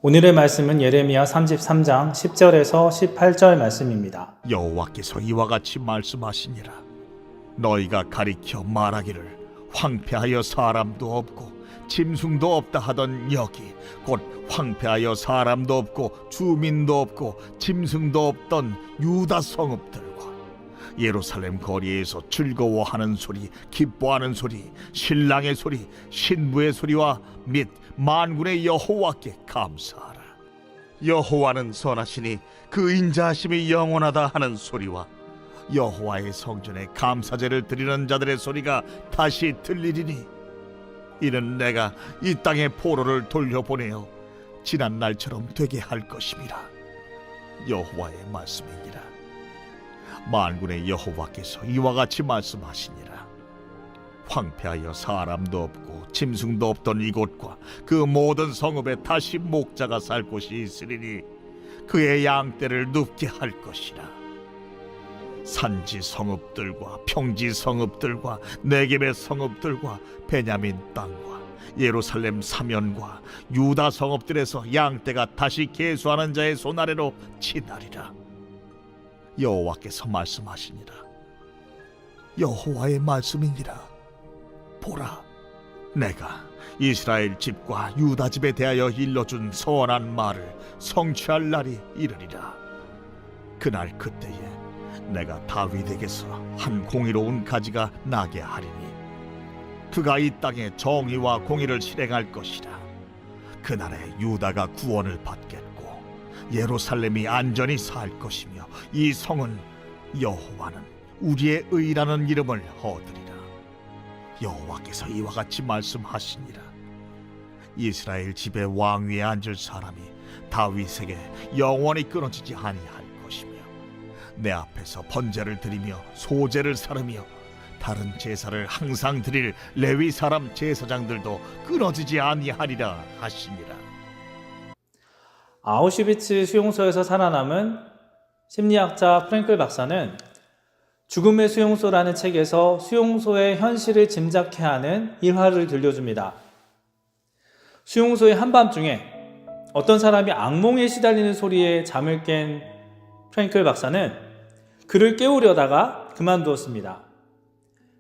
오늘의 말씀은 예레미야 33장 10절에서 18절 말씀입니다. 여호와께서 이와 같이 말씀하시니라. 너희가 가리켜 말하기를 황폐하여 사람도 없고 짐승도 없다 하던 여기 곧 황폐하여 사람도 없고 주민도 없고 짐승도 없던 유다 성읍들과 예루살렘 거리에서 즐거워하는 소리, 기뻐하는 소리, 신랑의 소리, 신부의 소리와 및 만군의 여호와께 감사하라. 여호와는 선하시니 그 인자하심이 영원하다 하는 소리와 여호와의 성전에 감사제를 드리는 자들의 소리가 다시 들리리니 이는 내가 이 땅에 포로를 돌려보내어 지난 날처럼 되게 할 것임이라. 여호와의 말씀이니라. 만군의 여호와께서 이와 같이 말씀하시니라. 황폐하여 사람도 없고 짐승도 없던 이곳과 그 모든 성읍에 다시 목자가 살 곳이 있으리니 그의 양떼를 눕게 할 것이라. 산지 성읍들과 평지 성읍들과 네겝의 성읍들과 베냐민 땅과 예루살렘 사면과 유다 성읍들에서 양떼가 다시 계수하는 자의 손 아래로 치나리라. 여호와께서 말씀하시니라. 여호와의 말씀이니라. 보라, 내가 이스라엘 집과 유다 집에 대하여 일러준 선한 말을 성취할 날이 이르리라. 그날 그때에 내가 다윗에게서 한 공의로운 가지가 나게 하리니 그가 이 땅에 정의와 공의를 실행할 것이라. 그날에 유다가 구원을 받겠고 예루살렘이 안전히 살 것이며 이 성은 여호와는 우리의 의라는 이름을 얻으리라. 여호와께서 이와 같이 말씀하시니라. 이스라엘 집의 왕위에 앉을 사람이 다윗에게 영원히 끊어지지 아니할 것이며 내 앞에서 번제를 드리며 소제를 사르며 다른 제사를 항상 드릴 레위 사람 제사장들도 끊어지지 아니하리라 하시니라. 아우슈비츠 수용소에서 살아남은 심리학자 프랭클 박사는 죽음의 수용소라는 책에서 수용소의 현실을 짐작케 하는 일화를 들려줍니다. 수용소의 한밤중에 어떤 사람이 악몽에 시달리는 소리에 잠을 깬 프랭클 박사는 그를 깨우려다가 그만두었습니다.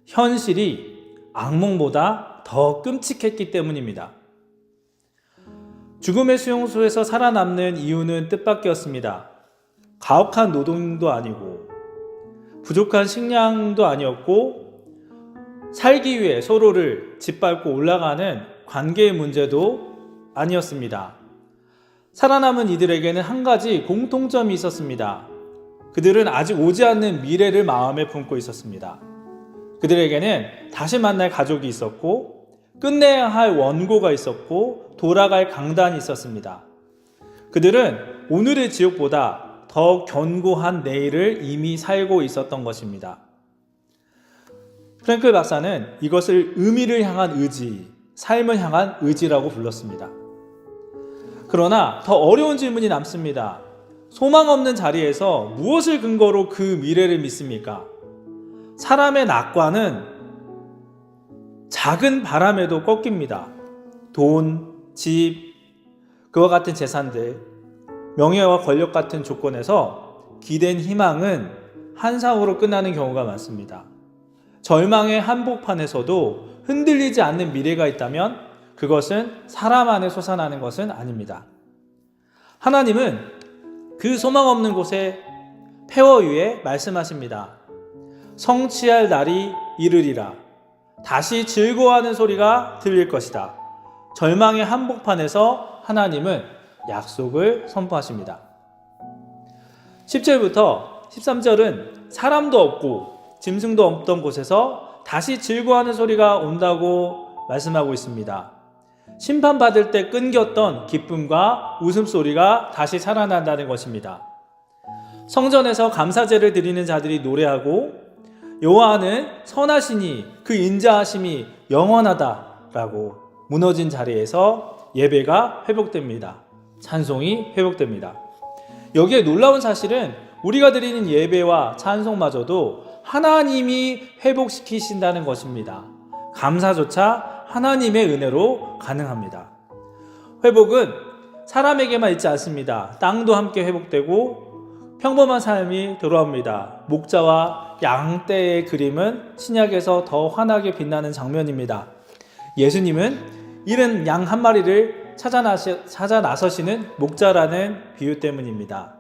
현실이 악몽보다 더 끔찍했기 때문입니다. 죽음의 수용소에서 살아남는 이유는 뜻밖이었습니다. 가혹한 노동도 아니고 부족한 식량도 아니었고 살기 위해 서로를 짓밟고 올라가는 관계의 문제도 아니었습니다. 살아남은 이들에게는 한 가지 공통점이 있었습니다. 그들은 아직 오지 않는 미래를 마음에 품고 있었습니다. 그들에게는 다시 만날 가족이 있었고 끝내야 할 원고가 있었고 돌아갈 강단이 있었습니다. 그들은 오늘의 지옥보다 더 견고한 내일을 이미 살고 있었던 것입니다. 프랭클 박사는 이것을 의미를 향한 의지, 삶을 향한 의지라고 불렀습니다. 그러나 더 어려운 질문이 남습니다. 소망 없는 자리에서 무엇을 근거로 그 미래를 믿습니까? 사람의 낙관은 작은 바람에도 꺾입니다. 돈, 집, 그와 같은 재산들, 명예와 권력 같은 조건에서 기댄 희망은 한상으로 끝나는 경우가 많습니다. 절망의 한복판에서도 흔들리지 않는 미래가 있다면 그것은 사람 안에 솟아나는 것은 아닙니다. 하나님은 그 소망 없는 곳에 폐허 위에 말씀하십니다. 성취할 날이 이르리라. 다시 즐거워하는 소리가 들릴 것이다. 절망의 한복판에서 하나님은 약속을 선포하십니다. 10절부터 13절은 사람도 없고 짐승도 없던 곳에서 다시 즐거워하는 소리가 온다고 말씀하고 있습니다. 심판받을 때 끊겼던 기쁨과 웃음소리가 다시 살아난다는 것입니다. 성전에서 감사제를 드리는 자들이 노래하고 여호와는 선하시니 그 인자하심이 영원하다라고 무너진 자리에서 예배가 회복됩니다. 찬송이 회복됩니다. 여기에 놀라운 사실은 우리가 드리는 예배와 찬송마저도 하나님이 회복시키신다는 것입니다. 감사조차 하나님의 은혜로 가능합니다. 회복은 사람에게만 있지 않습니다. 땅도 함께 회복되고 평범한 삶이 돌아옵니다. 목자와 양떼의 그림은 신약에서 더 환하게 빛나는 장면입니다. 예수님은 잃은 양 한 마리를 찾아 나서시는 목자라는 비유 때문입니다.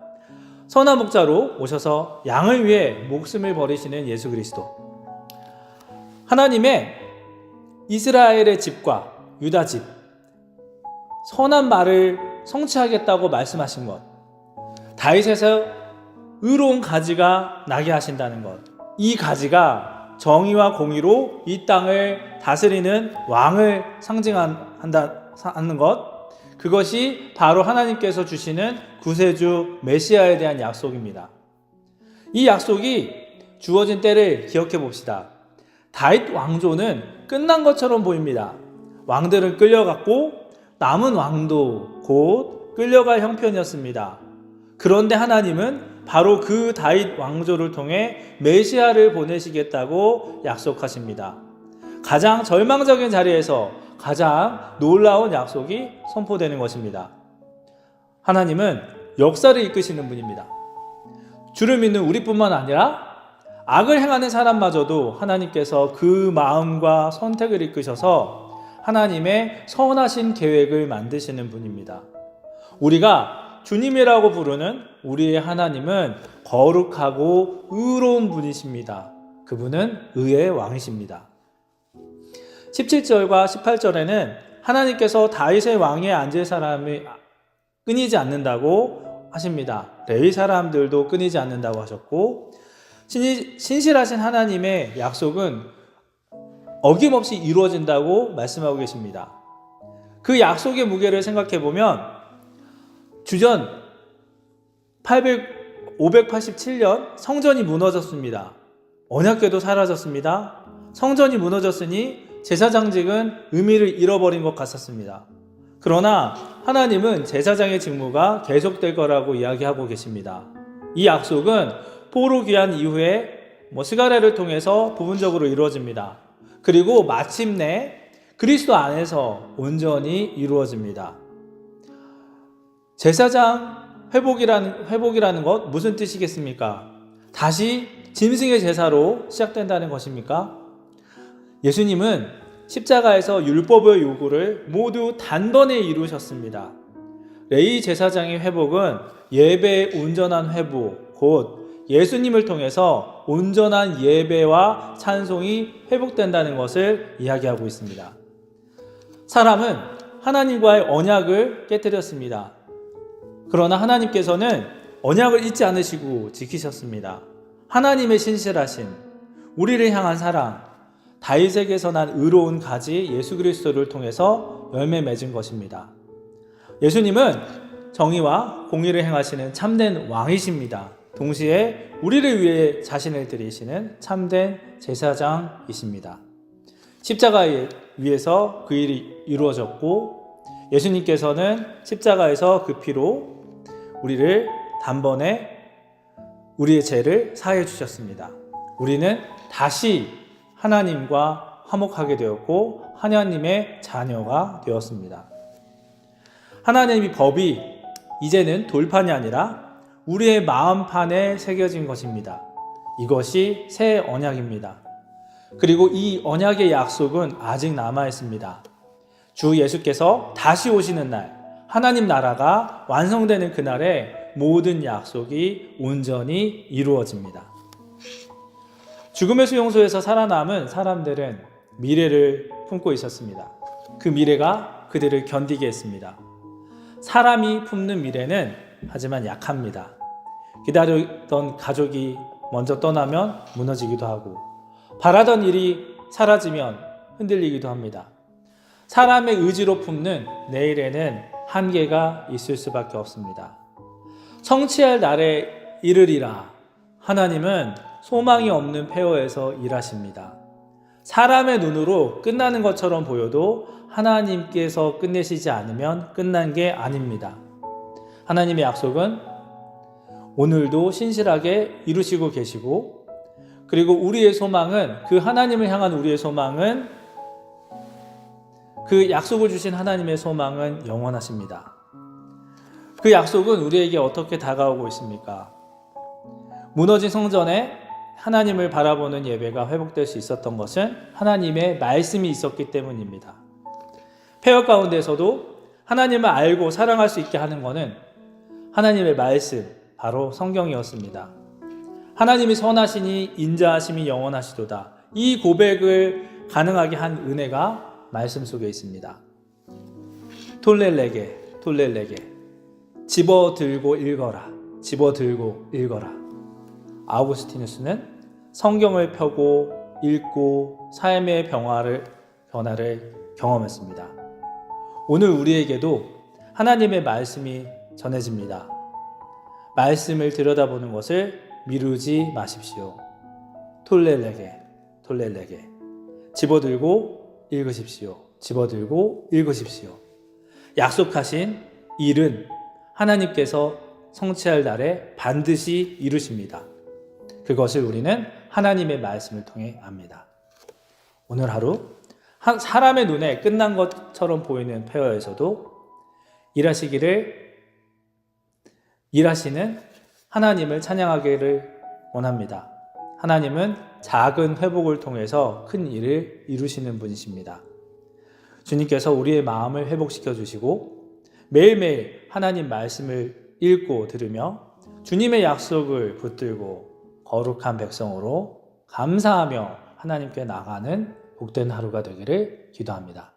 선한 목자로 오셔서 양을 위해 목숨을 버리시는 예수 그리스도. 하나님의 이스라엘의 집과 유다 집, 선한 말을 성취하겠다고 말씀하신 것, 다윗에서 의로운 가지가 나게 하신다는 것, 이 가지가 정의와 공의로 이 땅을 다스리는 왕을 상징하는 것, 그것이 바로 하나님께서 주시는 구세주 메시아에 대한 약속입니다. 이 약속이 주어진 때를 기억해 봅시다. 다윗 왕조는 끝난 것처럼 보입니다. 왕들은 끌려갔고 남은 왕도 곧 끌려갈 형편이었습니다. 그런데 하나님은 바로 그 다윗 왕조를 통해 메시아를 보내시겠다고 약속하십니다. 가장 절망적인 자리에서 가장 놀라운 약속이 선포되는 것입니다. 하나님은 역사를 이끄시는 분입니다. 주를 믿는 우리뿐만 아니라 악을 행하는 사람마저도 하나님께서 그 마음과 선택을 이끄셔서 하나님의 선하신 계획을 만드시는 분입니다. 우리가 주님이라고 부르는 우리의 하나님은 거룩하고 의로운 분이십니다. 그분은 의의 왕이십니다. 17절과 18절에는 하나님께서 다윗의 왕위에 앉을 사람이 끊이지 않는다고 하십니다. 레위 사람들도 끊이지 않는다고 하셨고, 신실하신 하나님의 약속은 어김없이 이루어진다고 말씀하고 계십니다. 그 약속의 무게를 생각해 보면 주전 587년 성전이 무너졌습니다. 언약궤도 사라졌습니다. 성전이 무너졌으니 제사장직은 의미를 잃어버린 것 같았습니다. 그러나 하나님은 제사장의 직무가 계속될 거라고 이야기하고 계십니다. 이 약속은 포로 귀환 이후에 스가랴를 통해서 부분적으로 이루어집니다. 그리고 마침내 그리스도 안에서 온전히 이루어집니다. 제사장 회복이라는 것 무슨 뜻이겠습니까? 다시 짐승의 제사로 시작된다는 것입니까? 예수님은 십자가에서 율법의 요구를 모두 단번에 이루셨습니다. 레위 제사장의 회복은 예배의 온전한 회복, 곧 예수님을 통해서 온전한 예배와 찬송이 회복된다는 것을 이야기하고 있습니다. 사람은 하나님과의 언약을 깨뜨렸습니다. 그러나 하나님께서는 언약을 잊지 않으시고 지키셨습니다. 하나님의 신실하심, 우리를 향한 사랑, 다윗에게서 난 의로운 가지 예수 그리스도를 통해서 열매 맺은 것입니다. 예수님은 정의와 공의를 행하시는 참된 왕이십니다. 동시에 우리를 위해 자신을 드리시는 참된 제사장이십니다. 십자가에 위에서 그 일이 이루어졌고, 예수님께서는 십자가에서 그 피로 우리를 단번에 우리의 죄를 사해 주셨습니다. 우리는 다시 하나님과 화목하게 되었고 하나님의 자녀가 되었습니다. 하나님의 법이 이제는 돌판이 아니라 우리의 마음판에 새겨진 것입니다. 이것이 새 언약입니다. 그리고 이 언약의 약속은 아직 남아 있습니다. 주 예수께서 다시 오시는 날, 하나님 나라가 완성되는 그날에 모든 약속이 온전히 이루어집니다. 죽음의 수용소에서 살아남은 사람들은 미래를 품고 있었습니다. 그 미래가 그들을 견디게 했습니다. 사람이 품는 미래는 하지만 약합니다. 기다리던 가족이 먼저 떠나면 무너지기도 하고, 바라던 일이 사라지면 흔들리기도 합니다. 사람의 의지로 품는 내일에는 한계가 있을 수밖에 없습니다. 성취할 날에 이르리라. 하나님은 소망이 없는 폐허에서 일하십니다. 사람의 눈으로 끝나는 것처럼 보여도 하나님께서 끝내시지 않으면 끝난 게 아닙니다. 하나님의 약속은 오늘도 신실하게 이루시고 계시고, 그리고 우리의 소망은, 그 하나님을 향한 우리의 소망은, 그 약속을 주신 하나님의 소망은 영원하십니다. 그 약속은 우리에게 어떻게 다가오고 있습니까? 무너진 성전에 하나님을 바라보는 예배가 회복될 수 있었던 것은 하나님의 말씀이 있었기 때문입니다. 폐허 가운데서도 하나님을 알고 사랑할 수 있게 하는 것은 하나님의 말씀, 바로 성경이었습니다. 하나님이 선하시니 인자하심이 영원하시도다. 이 고백을 가능하게 한 은혜가 말씀 속에 있습니다. 톨렐레게 집어들고 읽어라. 집어들고 읽어라. 아우구스티누스는 성경을 펴고 읽고 삶의 변화를 경험했습니다. 오늘 우리에게도 하나님의 말씀이 전해집니다. 말씀을 들여다보는 것을 미루지 마십시오. 톨렐레게 집어들고 읽으십시오. 집어들고 읽으십시오. 약속하신 일은 하나님께서 성취할 날에 반드시 이루십니다. 그것을 우리는 하나님의 말씀을 통해 압니다. 오늘 하루 사람의 눈에 끝난 것처럼 보이는 폐허에서도 일하시는 하나님을 찬양하기를 원합니다. 하나님은 작은 회복을 통해서 큰 일을 이루시는 분이십니다. 주님께서 우리의 마음을 회복시켜 주시고 매일매일 하나님 말씀을 읽고 들으며 주님의 약속을 붙들고 거룩한 백성으로 감사하며 하나님께 나가는 복된 하루가 되기를 기도합니다.